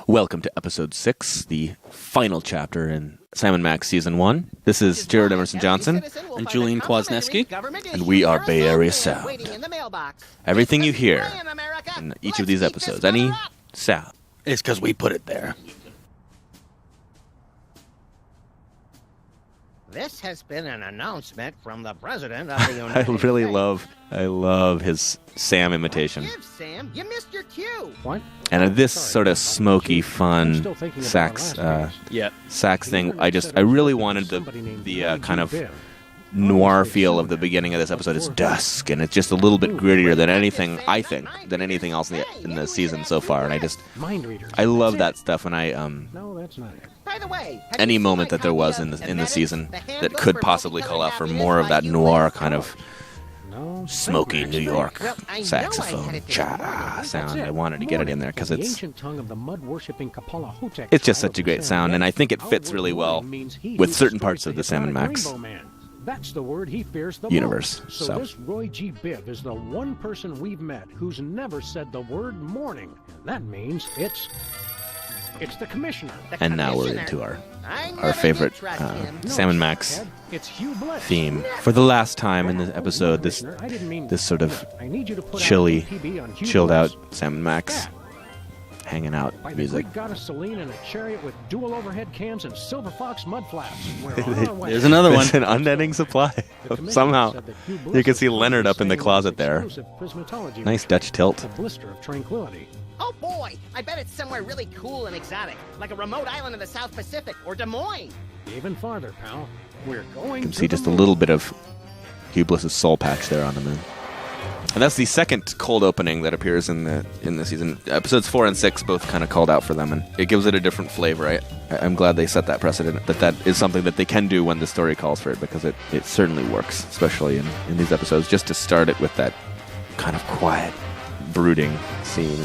Welcome to episode 6, the final chapter in Sam and Max season 1. This is Jared Emerson Johnson and Julian Kwasniewski, and we are Bay Area Sound. Everything you hear in each of these episodes, any sound, it's because we put it there. This has been an announcement from the President of the United States. I love his Sam imitation. Sam, you missed your cue. What? And this sort of smoky, fun sax thing, I really wanted the kind of noir feel of the beginning of this episode. It's dusk, and it's just a little bit grittier than anything else in the season so far. And I love that stuff. And No, that's not it. By the way, any moment that there was in the season that could possibly call out for more of that noir kind of smoky New York saxophone sound. I wanted to get it in there because it's just such a great sound, and I think it fits really well with certain parts of the Sam and Max That's the word he fears the universe. Most. So this Roy G. Biv is the one person we've met who's never said the word morning. And that means it's the commissioner. And now we're into our favorite Sam and Max theme. For the last time in this episode, this sort of chilled out Sam and Max hanging out music. Gasoline in a chariot with dual overhead cams and Silver Fox mud flaps. There's another one. There's an unending supply. Somehow, you can see Leonard up in the closet there. Nice Dutch tilt. A blister of tranquility. Oh boy, I bet it's somewhere really cool and exotic, like a remote island in the South Pacific or Des Moines. Even farther, pal. We're going. You can see just a little bit of Hugh Bliss's soul patch there on the moon. And that's the second cold opening that appears in the season. Episodes 4 and 6 both kind of called out for them, and it gives it a different flavor. I'm glad they set that precedent, that is something that they can do when the story calls for it, because it certainly works, especially in these episodes, just to start it with that kind of quiet, brooding scene,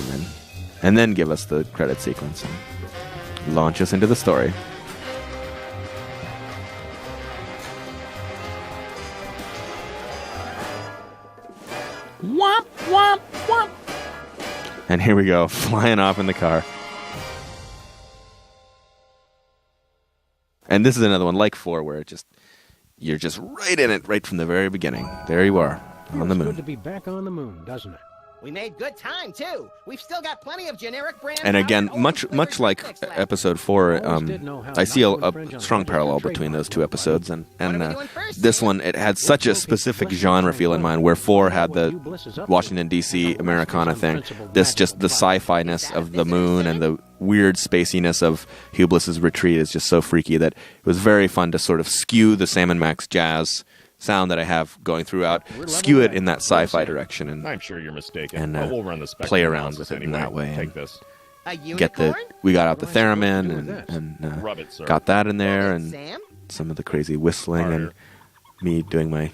and then give us the credit sequence and launch us into the story. Womp, womp, womp. And here we go, flying off in the car. And this is another one, like 4, where you're just right in it, right from the very beginning. There you are, on the moon. It's good to be back on the moon, doesn't it? We made good time, too. We've still got plenty of generic brand. And again, much like episode 4, I see a strong parallel between those two episodes. And this one, it had such a specific genre feel in mind, where 4 had the Washington, D.C. Americana thing. This just the sci-fi-ness of the moon and the weird spaciness of Hugh Bliss's retreat is just so freaky that it was very fun to sort of skew the Sam and Max jazz sound that I have going throughout, skew it in that sci-fi direction, and I'm sure you're mistaken. And we'll run the play around with it in that way. Take this. We got out the theremin and got that in there, and some of the crazy whistling and me doing my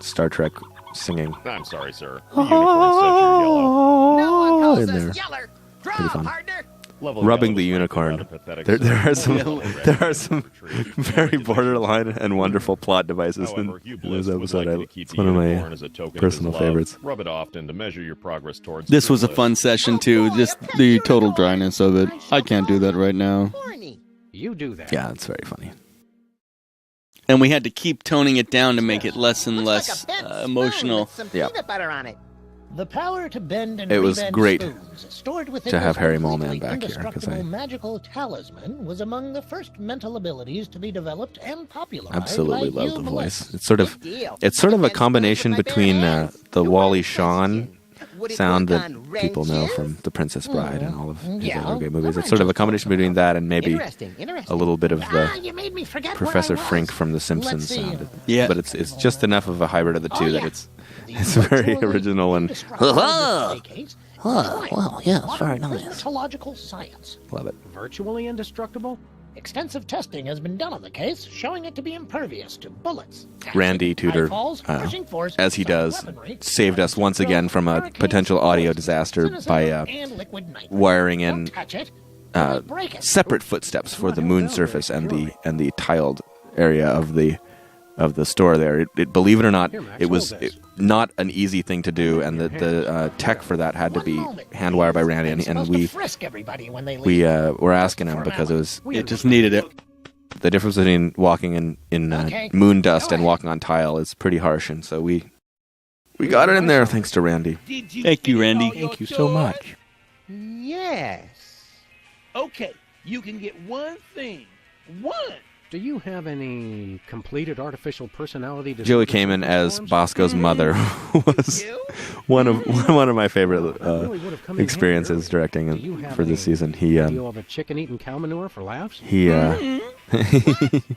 Star Trek singing. I'm sorry, sir. The unicorn said you're yellow. No one calls in us there. yeller. Pretty Draw, fun. partner. Rubbing the unicorn. There are some very borderline and wonderful plot devices in this episode. It's one of my personal favorites. Rub it often to measure your progress towards. This was a fun session too. Just the total dryness of it. I can't do that right now. You do that. Yeah, it's very funny. And we had to keep toning it down to make it less and less emotional. Yeah. Butter on it. The power to bend and It was rebend great spoons, stored within to have this Harry completely Moleman back here, 'cause indestructible magical talisman was among the first mental abilities to be developed and popularized. Absolutely by love Hugh the Bliss. voice. It's sort of a combination between the Wally Shawn sound that people know from The Princess Bride and all of his other great movies. It's sort of a combination between that and maybe a little bit of the You made me forget Professor where I was. Frink from The Simpsons Let's see. sound. Yeah. But it's just enough of a hybrid of the two that yeah. it's very original and Oh, well, yeah, it's very nice. Dermatological science. love it. Virtually indestructible? Extensive testing has been done on the case, showing it to be impervious to bullets. Randy Tudor, pushing force, as he does, weaponry, saved us once again from a potential audio disaster by and liquid nitrogen. wiring Don't in touch it. separate footsteps for the moon surface and the tiled area of the of the store there. Believe it or not, Here, Max, it was hold this. not an easy thing to do, and the tech for that had to be hand wired by Randy, and Supposed we to frisk everybody when they leave. we were asking him because It just needed it. the difference between walking in Okay. moon dust and walking on tile is pretty harsh, and so we got it in there thanks to Randy. Thank you, Randy. Thank you so much. Yes. Okay, you can get one thing. One. Do you have any completed artificial personality Joey disorder Kamen as forms? Bosco's mother was one of my favorite Really would have come in experiences handy. Do you directing have for this a season. He video of a chicken eating cow manure for laughs?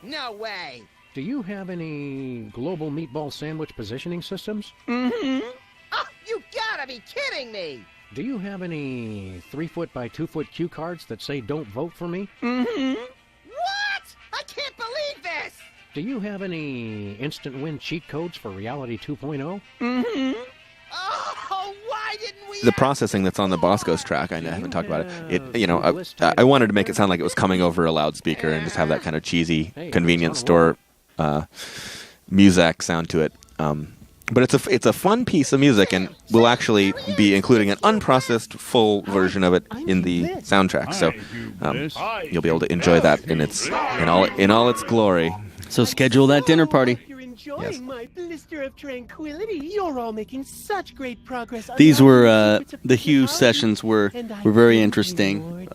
No way. Do you have any global meatball sandwich positioning systems? Oh, you gotta be kidding me. Do you have any 3-foot by 2-foot cue cards that say "Don't vote for me"? What? I can't believe this. Do you have any instant win cheat codes for Reality 2.0? Oh, why didn't we? The processing that's on the Bosco's track, I haven't talked about it. I wanted to make it sound like it was coming over a loudspeaker and just have that kind of cheesy convenience store music sound to it. But it's a fun piece of music, and we'll actually be including an unprocessed full version of it in the soundtrack. So you'll be able to enjoy that in all its glory. So schedule that dinner party. You're enjoying Yes. my blister of tranquility. You're all making such great progress. These unlocking were secrets of the Hugh personality. sessions were very interesting.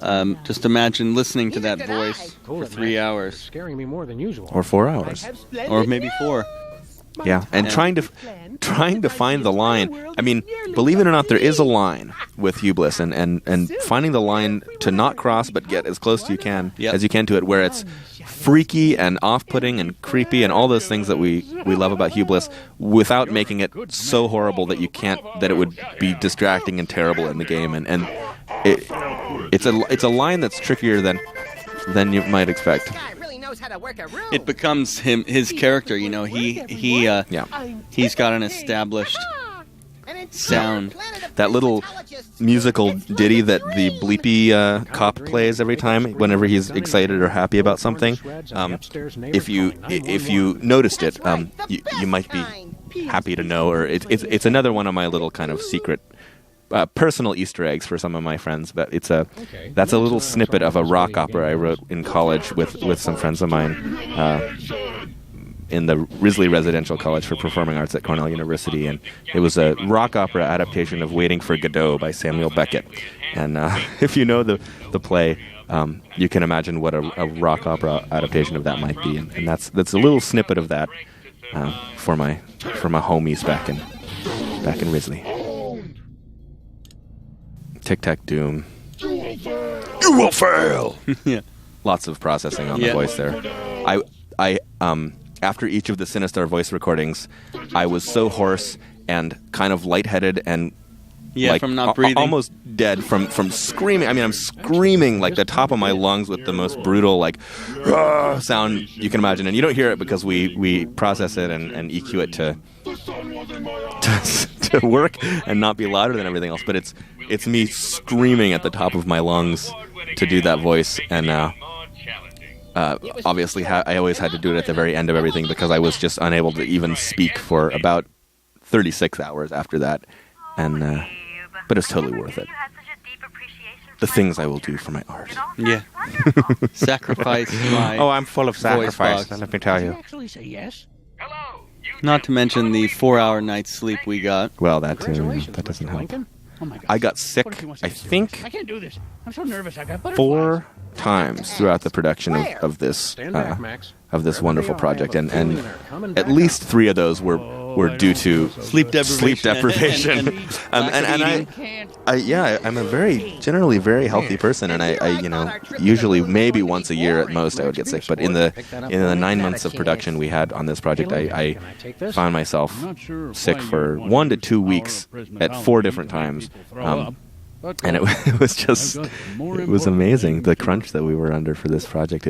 Just imagine listening to that Neither did I. voice Cool for it, 3 Max. hours, It's scaring me more than usual. Or 4 hours. Have splendid or maybe 4. My Yeah, and time trying to find the line. I mean, believe it or not, there is a line with Hugh Bliss, and finding the line to not cross but get as close to Yep. as you can to it, where it's freaky and off-putting and creepy and all those things that we love about Hugh Bliss, without making it so horrible that it would be distracting and terrible in the game. And it's a line that's trickier than you might expect. Guy really knows how to work a room. It becomes his character. You know, he's got an established An entire sound. planet of That little primatologists. musical ditty that the bleepy cop plays every time whenever he's excited or happy about something. If you noticed it, you might be happy to know, or it's another one of my little kind of secret personal Easter eggs for some of my friends. But that's a little snippet of a rock opera I wrote in college with some friends of mine in the Risley Residential College for Performing Arts at Cornell University, and it was a rock opera adaptation of Waiting for Godot by Samuel Beckett. And if you know the play, you can imagine what a rock opera adaptation of that might be, and that's a little snippet of that for my homies back in Risley. Tic Tac Doom. You will fail. Yeah. Lots of processing on the Yeah. voice there. I after each of the Sinistar voice recordings, I was so hoarse and kind of lightheaded and From not breathing. almost dead from screaming. I mean, I'm screaming like the top of my lungs with the most brutal sound you can imagine, and you don't hear it because we process it and EQ it to work and not be louder than everything else. But it's me screaming at the top of my lungs to do that voice, and obviously I always had to do it at the very end of everything because I was just unable to even speak for about 36 hours after that, and but it's totally worth it. The things I will do for my art. Yeah. Sacrifice my. Oh, I'm full of voice sacrifice, box. let me tell Did you you. actually say yes? Not to mention the 4-hour night's sleep we got. Well, that Congratulations, that doesn't Mr. help. Lincoln. Oh my God. I got sick, What if he wants I to be think, serious? I can't do this. I'm so nervous. I got butterflies. 4 times throughout the production of this Stand back, Max. wonderful project, and They're coming at back least up. 3 of those were due to Sleep deprivation. and I'm a generally very healthy person, and I usually maybe once a year at most I would get sick, but in the 9 months of production we had on this project, I found myself sick for 1 to 2 weeks at 4 different times. And it was just, it was amazing, the crunch that we were under for this project.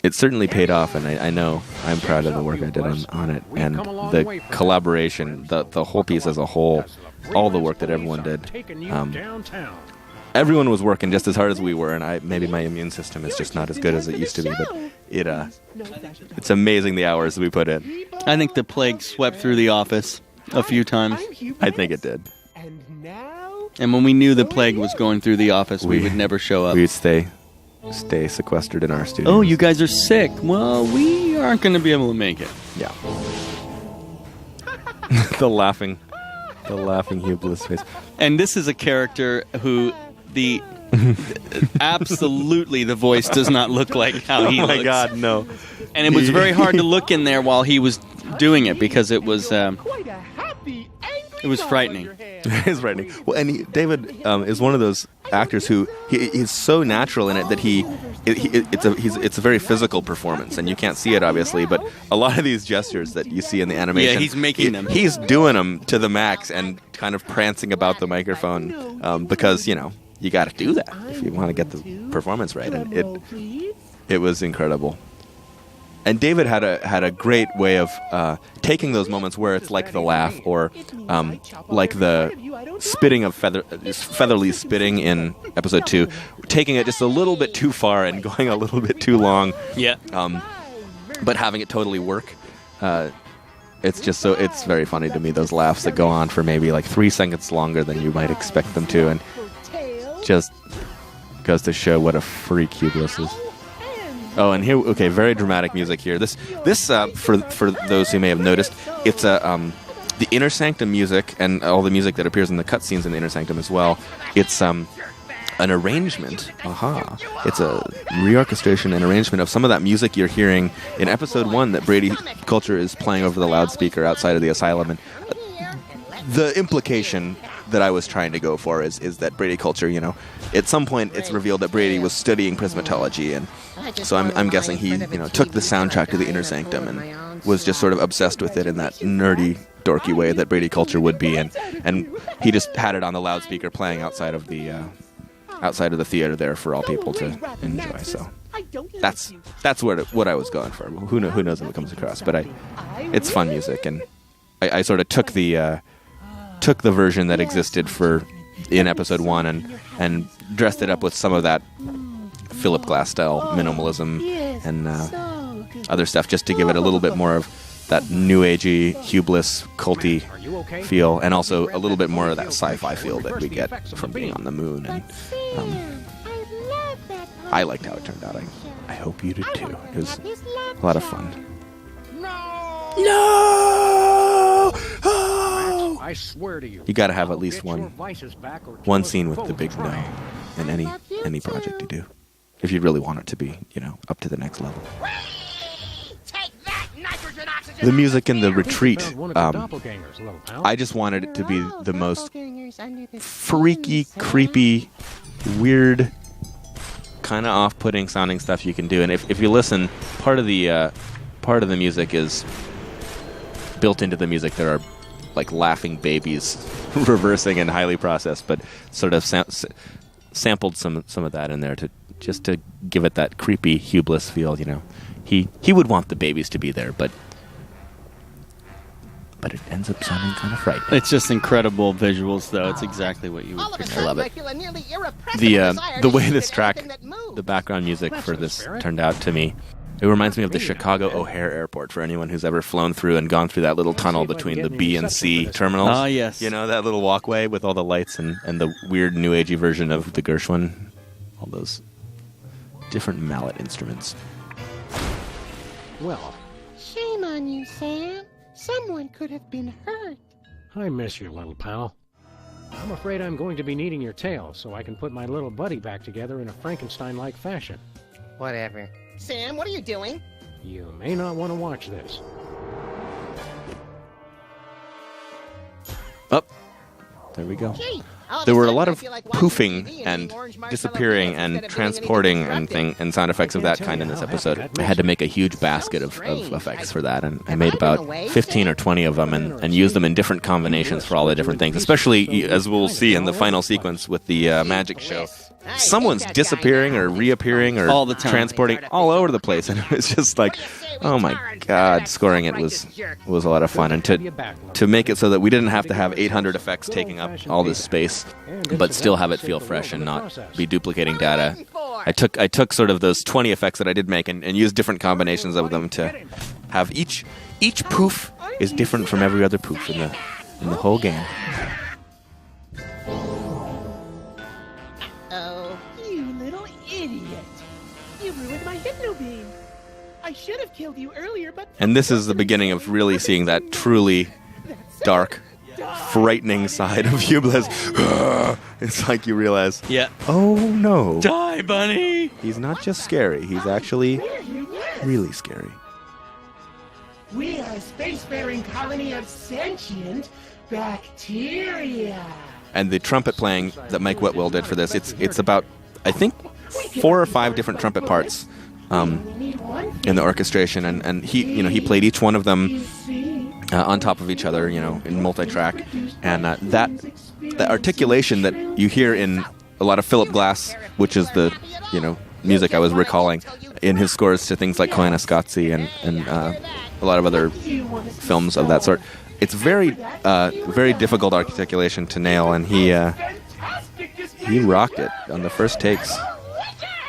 It certainly paid off, and I know I'm proud of the work I did on it, and the collaboration, the whole piece as a whole, all the work that everyone did. Taking you downtown. everyone was working just as hard as we were, and maybe my immune system is just not as good as it used to be, but it's amazing the hours we put in. I think the plague swept through the office a few times. I think it did. And when we knew the plague was going through the office, we would never show up. We'd stay sequestered in our studio. Oh, you guys are sick. Well, we aren't going to be able to make it. Yeah. the laughing Hubris face. And this is a character who absolutely the voice does not look like how he looks. Oh my God, no. And it was very hard to look in there while he was doing it because it was frightening. It is frightening. Well, and David is one of those actors who he's so natural in it that it's a very physical performance, and you can't see it obviously, but a lot of these gestures that you see in the animation, yeah, he's making them. He's doing them to the max and kind of prancing about the microphone because you got to do that if you want to get the performance right, and it was incredible. And David had a great way of taking those moments where it's like the laugh or like the spitting of Featherly spitting in episode 2, taking it just a little bit too far and going a little bit too long. Yeah. But having it totally work. It's very funny to me, those laughs that go on for maybe like 3 seconds longer than you might expect them to, and just goes to show what a freak Hubris is. Oh, and here, okay, very dramatic music here. This for those who may have noticed, it's the Inner Sanctum music and all the music that appears in the cutscenes in the Inner Sanctum as well. It's an arrangement. It's a reorchestration and arrangement of some of that music you're hearing in episode 1 that Brady Culture is playing over the loudspeaker outside of the asylum. And the implication that I was trying to go for is that Brady Culture, at some point it's revealed that Brady was studying prismatology, and so I'm guessing he, took the soundtrack to the Inner Sanctum and was just sort of obsessed with it in that nerdy, dorky way that Brady Culture would be, and he just had it on the loudspeaker playing outside of the theater there for all people to enjoy. So that's what I was going for. Who knows if it comes across, but it's fun music, and I sort of took the version that existed in episode 1 and dressed it up with some of that Philip Glass style minimalism and other stuff, just to give it a little bit more of that new agey, Hubris, culty feel, and also a little bit more of that sci-fi feel that we get from being on the moon. And I liked how it turned out. I hope you did too. It was a lot of fun. No! Oh! I swear to you. You got to have at least one scene with the big no in any project you do, if you really want it to be, up to the next level. The music in the retreat, I just wanted it to be the most freaky, creepy, weird, kind of off-putting sounding stuff you can do. And if you listen, part of the music is built into the music. There are like laughing babies reversing and highly processed, but sort of sampled some of that in there to give it that creepy Hubris feel. He would want the babies to be there, but it ends up sounding kind of frightening. It's just incredible visuals, though. It's exactly what you would picture. I love it. The way this track, the background music for this turned out to me, it reminds me of the Chicago O'Hare Airport, for anyone who's ever flown through and gone through that little tunnel between the B and C terminals. Ah, yes. That little walkway with all the lights and the weird new agey version of the Gershwin. All those different mallet instruments. Well, shame on you, Sam. Someone could have been hurt. I miss you, little pal. I'm afraid I'm going to be needing your tail so I can put my little buddy back together in a Frankenstein-like fashion. Whatever. Sam, what are you doing? You may not want to watch this. Oh, there we go. There were a lot of poofing and disappearing and transporting and sound effects of that kind in this episode. I had to make a huge basket of effects for that, and I made about 15 or 20 of them and used them in different combinations for all the different things, especially, as we'll see in the final sequence with the magic show. someone's disappearing or reappearing or All the time. transporting all over the place, and it's just like, oh my god, scoring it was a lot of fun, and to make it so that we didn't have to have 800 effects taking up all this space, but still have it feel fresh and not be duplicating data. I took sort of those 20 effects that I did make and used different combinations of them to have each poof is different from every other poof in the whole game. Oh, you little idiot. You ruined my hypno beam. I should have killed you earlier, but... And this is the beginning of really seeing that truly dark, frightening side of Hubris. It's like you realize, Yeah. oh no, Die, bunny! he's not just scary, he's actually really scary. We are a spacefaring colony of sentient bacteria. And the trumpet playing that Mike Whitwell did for this, it's about, I think, 4 or 5 different trumpet parts in the orchestration, and he played each one of them on top of each other, in multi-track, and that articulation that you hear in a lot of Philip Glass, which is the music I was recalling in his scores to things like Koyaanisqatsi and a lot of other films of that sort. It's very difficult articulation to nail, and he rocked it on the first takes.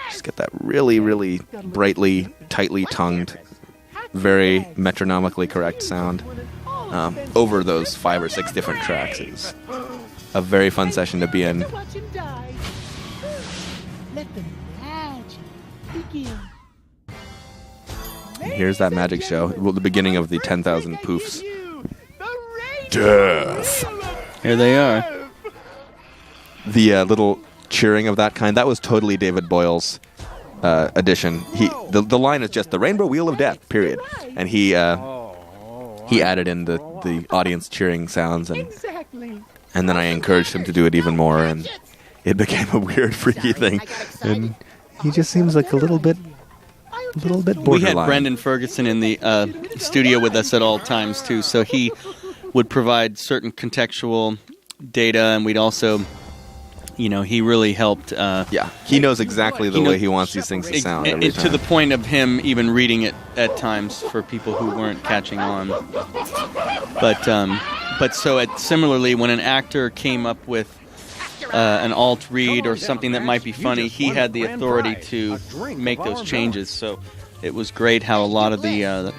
Just get that really, really brightly, tightly tongued, very metronomically correct sound over those 5 or 6 different tracks. It was a very fun session to be in. Watch him die. Let the magic begin. And here's that magic show. Well, the beginning of the 10,000 poofs. Death. Here they are. The little cheering of that kind, that was totally David Boyle's addition. The line is just the Rainbow Wheel of Death, period. And he added in the audience cheering sounds, and then I encouraged him to do it even more, and it became a weird, freaky thing. And he just seems like a little bit borderline. We had Brendan Ferguson in the studio with us at all times, too, so he would provide certain contextual data, and we'd also, he really helped. He knows exactly the way he wants these things to sound every time. To the point of him even reading it at times for people who weren't catching on. But similarly, when an actor came up with an alt read or something that might be funny, he had the authority to make those changes. So it was great how a lot of the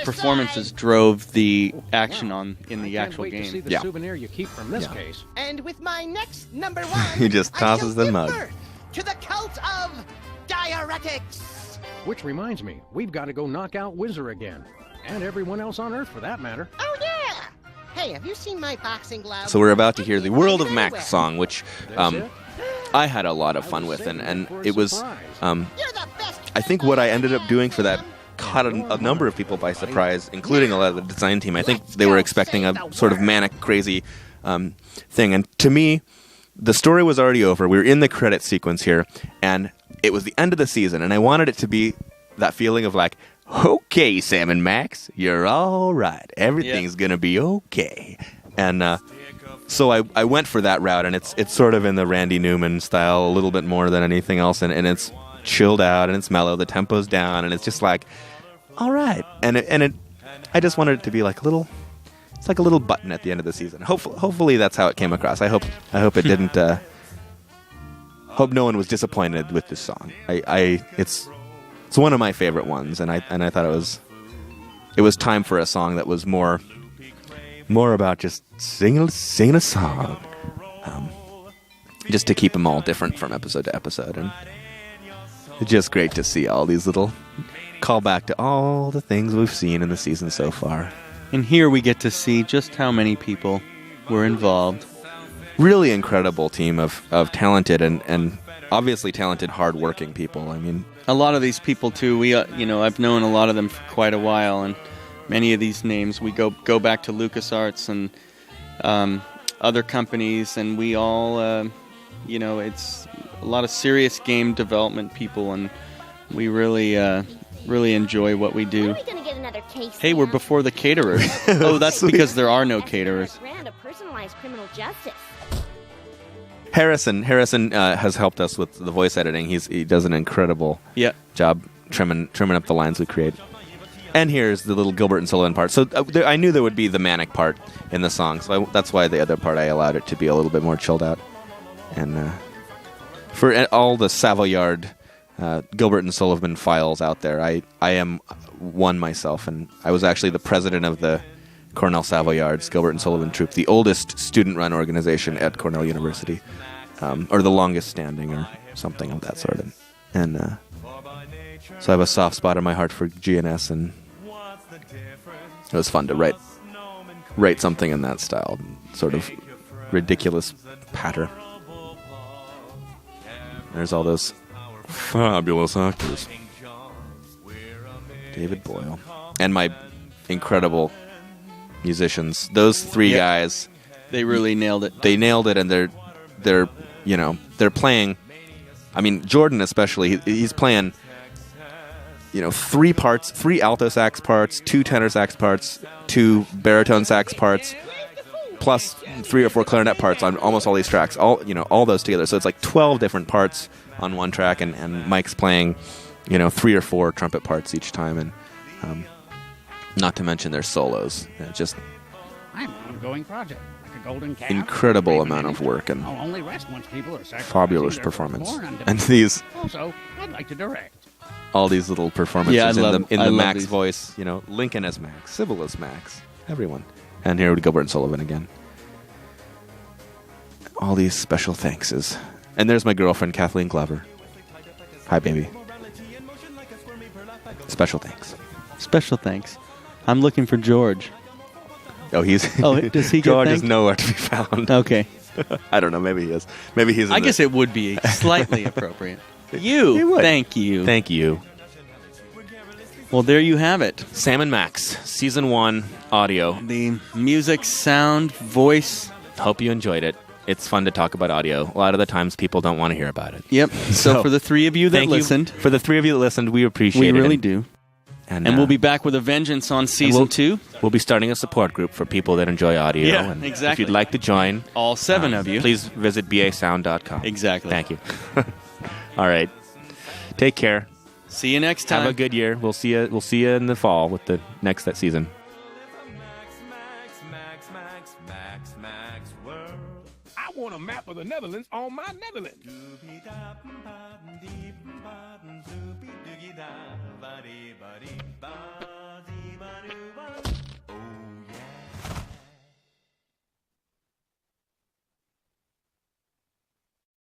performances drove the action in the actual game. The souvenir you keep from this case. And with my next number 1, He just tosses I shall the give mug. birth to the cult of diuretics. Which reminds me, we've got to go knock out Whizzer again. And everyone else on Earth, for that matter. Oh yeah. Hey, have you seen my boxing gloves? So we're about to hear the World of Max song, which I had a lot of fun with, and it was, I think what I ended up doing for that caught a number of people by surprise, including a lot of the design team. I think they were expecting a sort of manic, crazy thing, and to me, the story was already over. We were in the credit sequence here, and it was the end of the season, and I wanted it to be that feeling of like, okay, Sam and Max, you're all right. Everything's gonna be okay. And so I went for that route, and it's sort of in the Randy Newman style a little bit more than anything else, and it's chilled out and it's mellow. The tempo's down, and it's just like, all right. And I just wanted it to be like it's like a little button at the end of the season. Hopefully that's how it came across. I hope it didn't. Hope no one was disappointed with this song. It's one of my favorite ones, and I thought it was time for a song that was more about just singing a song, just to keep them all different from episode to episode, and it's just great to see all these little callback to all the things we've seen in the season so far. And here we get to see just how many people were involved. Really incredible team of talented and obviously talented, hard-working people. I mean, a lot of these people too. We, I've known a lot of them for quite a while, and many of these names we go back to LucasArts and other companies, and we all, it's a lot of serious game development people, and we really enjoy what we do. When are we gonna get another taste? Hey, we're before the caterers. Oh, that's because there are no caterers. Brand of personalized criminal justice. Harrison has helped us with the voice editing. He does an incredible job trimming up the lines we create. And here's the little Gilbert and Sullivan part. So I knew there would be the manic part in the song, so that's why the other part I allowed it to be a little bit more chilled out. And for all the Savoyard Gilbert and Sullivan files out there, I am one myself, and I was actually the president of the Cornell Savoyards Gilbert and Sullivan Troupe, the oldest student-run organization at Cornell University, or the longest standing, or something of that sort. And so I have a soft spot in my heart for GNS, and it was fun to write something in that style, sort of ridiculous patter. There's all those fabulous actors. David Boyle. And my incredible musicians. Those three guys. They really nailed it. They nailed it, and they're playing. I mean, Jordan especially, he's playing, 3 alto sax parts, 2 tenor sax parts, 2 baritone sax parts, plus 3 or 4 clarinet parts on almost all these tracks, all those together. So it's like 12 different parts on one track, and Mike's playing, 3 or 4 trumpet parts each time, and not to mention their solos. Just I'm an ongoing project, like a golden calf. Incredible amount of work and I'll only rest once people are fabulous performance. And these also, I'd like to direct. All these little performances in the Max these. voice, Lincoln as Max, Sybil as Max, everyone. And here we Gilbert and Sullivan again. All these special thankses. And there's my girlfriend, Kathleen Glover. Hi, baby. Special thanks. Special thanks. I'm looking for George. Oh, does he get George thanked? is nowhere to be found. Okay. I don't know. Maybe he is. Maybe he's. I guess it would be slightly appropriate. You. Thank you. Thank you. Well, there you have it. Sam and Max, Season 1 audio. The music, sound, voice. Hope you enjoyed it. It's fun to talk about audio. A lot of the times people don't want to hear about it. Yep. So for the 3 of you that listened. For the 3 of you that listened, we appreciate it. We really do. And we'll be back with a vengeance on Season 2. We'll be starting a support group for people that enjoy audio. Yeah, and exactly. If you'd like to join. All 7 of you. Please visit basound.com. Exactly. Thank you. All right. Take care. See you next time. Have a good year. We'll see you in the fall with the next season. I want a map of the Netherlands on my Netherlands.